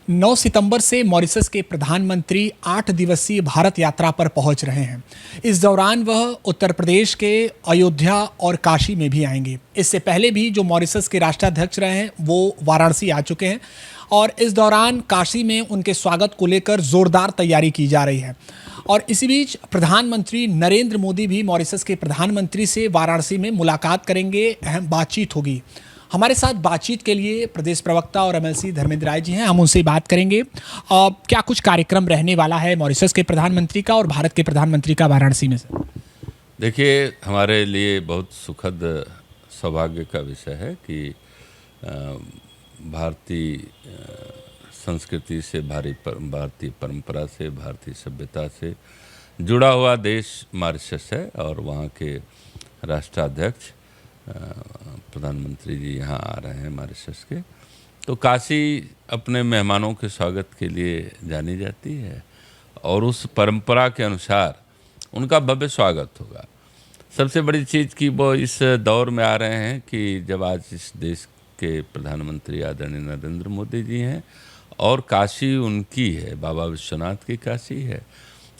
9 सितंबर से मॉरिशस के प्रधानमंत्री 8 दिवसीय भारत यात्रा पर पहुंच रहे हैं। इस दौरान वह उत्तर प्रदेश के अयोध्या और काशी में भी आएंगे। इससे पहले भी जो मॉरिशस के राष्ट्राध्यक्ष रहे हैं वो वाराणसी आ चुके हैं और इस दौरान काशी में उनके स्वागत को लेकर जोरदार तैयारी की जा रही है। और इसी बीच प्रधानमंत्री नरेंद्र मोदी भी मॉरिशस के प्रधानमंत्री से वाराणसी में मुलाकात करेंगे, अहम बातचीत होगी। हमारे साथ बातचीत के लिए प्रदेश प्रवक्ता और एमएलसी धर्मेंद्र राय जी हैं, हम उनसे बात करेंगे। क्या कुछ कार्यक्रम रहने वाला है मॉरिशस के प्रधानमंत्री का और भारत के प्रधानमंत्री का वाराणसी में से? देखिए, हमारे लिए बहुत सुखद सौभाग्य का विषय है कि भारतीय संस्कृति से, भारतीय परंपरा से, भारतीय सभ्यता से जुड़ा हुआ देश मॉरिशस है और वहाँ के राष्ट्राध्यक्ष प्रधानमंत्री जी यहाँ आ रहे हैं मॉरिशस के। तो काशी अपने मेहमानों के स्वागत के लिए जानी जाती है और उस परंपरा के अनुसार उनका भव्य स्वागत होगा। सबसे बड़ी चीज़ कि वो इस दौर में आ रहे हैं कि जब आज इस देश के प्रधानमंत्री आदरणीय नरेंद्र मोदी जी हैं और काशी उनकी है, बाबा विश्वनाथ की काशी है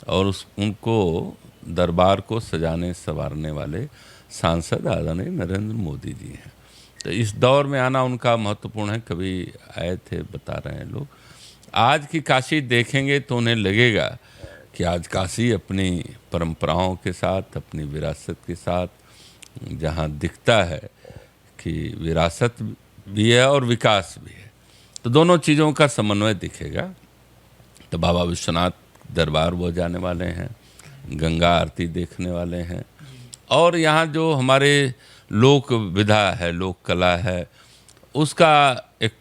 और उनको दरबार को सजाने संवारने वाले सांसद आदरणीय नरेंद्र मोदी जी हैं। तो इस दौर में आना उनका महत्वपूर्ण है। कभी आए थे, बता रहे हैं लोग। आज की काशी देखेंगे तो उन्हें लगेगा कि आज काशी अपनी परंपराओं के साथ, अपनी विरासत के साथ, जहां दिखता है कि विरासत भी है और विकास भी है, तो दोनों चीज़ों का समन्वय दिखेगा। तो बाबा विश्वनाथ दरबार वो जाने वाले हैं, गंगा आरती देखने वाले हैं और यहाँ जो हमारे लोक विधा है, लोक कला है, उसका एक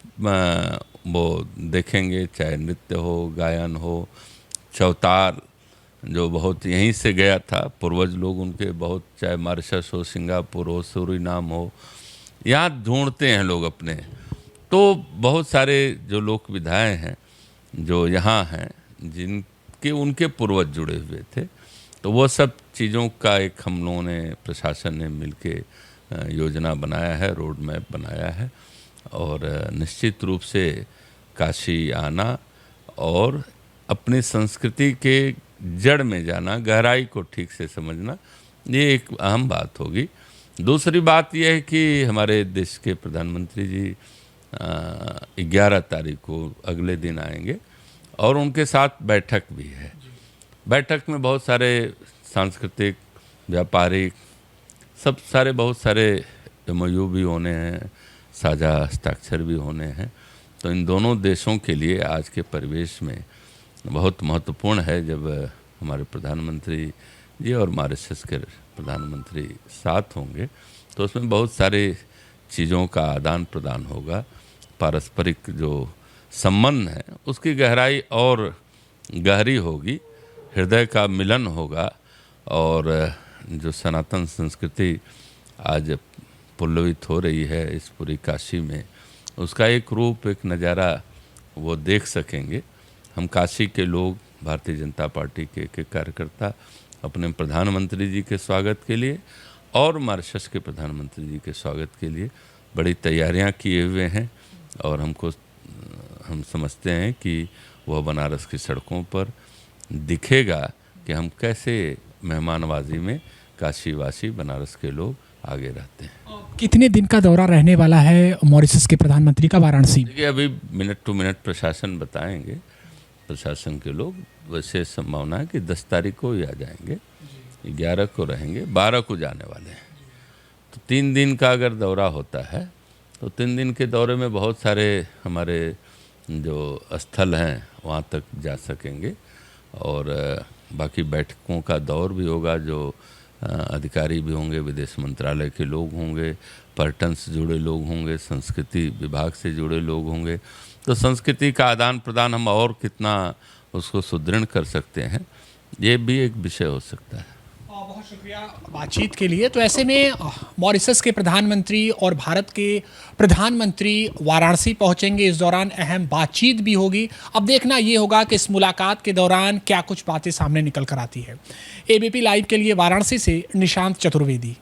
वो देखेंगे। चाहे नृत्य हो, गायन हो, चौतार जो बहुत यहीं से गया था, पूर्वज लोग उनके बहुत, चाहे मॉरिशस हो, सिंगापुर हो, सूरीनाम हो, यहाँ ढूंढते हैं लोग अपने। तो बहुत सारे जो लोक विधाएँ हैं जो यहाँ हैं, जिनके उनके पूर्वज जुड़े हुए थे, तो वो सब चीज़ों का एक हम लोगों ने, प्रशासन ने मिलके योजना बनाया है, रोड मैप बनाया है और निश्चित रूप से काशी आना और अपनी संस्कृति के जड़ में जाना, गहराई को ठीक से समझना, ये एक अहम बात होगी। दूसरी बात यह है कि हमारे देश के प्रधानमंत्री जी 11 तारीख को अगले दिन आएंगे और उनके साथ बैठक भी है। बैठक में बहुत सारे सांस्कृतिक, व्यापारिक, बहुत सारे MOU भी होने हैं, साझा हस्ताक्षर भी होने हैं। तो इन दोनों देशों के लिए आज के परिवेश में बहुत महत्वपूर्ण है जब हमारे प्रधानमंत्री जी और मॉरिशस के प्रधानमंत्री साथ होंगे, तो उसमें बहुत सारी चीज़ों का आदान प्रदान होगा। पारस्परिक जो संबंध है उसकी गहराई और गहरी होगी, हृदय का मिलन होगा और जो सनातन संस्कृति आज पुलवित हो रही है इस पूरी काशी में, उसका एक रूप, एक नज़ारा वो देख सकेंगे। हम काशी के लोग, भारतीय जनता पार्टी के कार्यकर्ता अपने प्रधानमंत्री जी के स्वागत के लिए और मॉरिशस के प्रधानमंत्री जी के स्वागत के लिए बड़ी तैयारियां किए हुए हैं और हम समझते हैं कि वह बनारस की सड़कों पर दिखेगा कि हम कैसे मेहमानवाजी में काशीवासी बनारस के लोग आगे रहते हैं। कितने दिन का दौरा रहने वाला है मॉरिशस के प्रधानमंत्री का वाराणसी? देखिए, अभी मिनट टू मिनट प्रशासन बताएंगे, प्रशासन के लोग। वैसे संभावना है कि 10 तारीख को ही आ जाएंगे, 11 को रहेंगे, 12 को जाने वाले हैं। तो 3 दिन का अगर दौरा होता है तो 3 दिन के दौरे में बहुत सारे हमारे जो स्थल हैं वहाँ तक जा सकेंगे और बाकी बैठकों का दौर भी होगा। जो अधिकारी भी होंगे, विदेश मंत्रालय के लोग होंगे, पर्यटन से जुड़े लोग होंगे, संस्कृति विभाग से जुड़े लोग होंगे। तो संस्कृति का आदान प्रदान हम और कितना उसको सुदृढ़ कर सकते हैं, ये भी एक विषय हो सकता है। बहुत शुक्रिया बातचीत के लिए। तो ऐसे में मॉरिशस के प्रधानमंत्री और भारत के प्रधानमंत्री वाराणसी पहुंचेंगे। इस दौरान अहम बातचीत भी होगी। अब देखना ये होगा कि इस मुलाकात के दौरान क्या कुछ बातें सामने निकल कर आती है। ABP लाइव के लिए वाराणसी से निशांत चतुर्वेदी।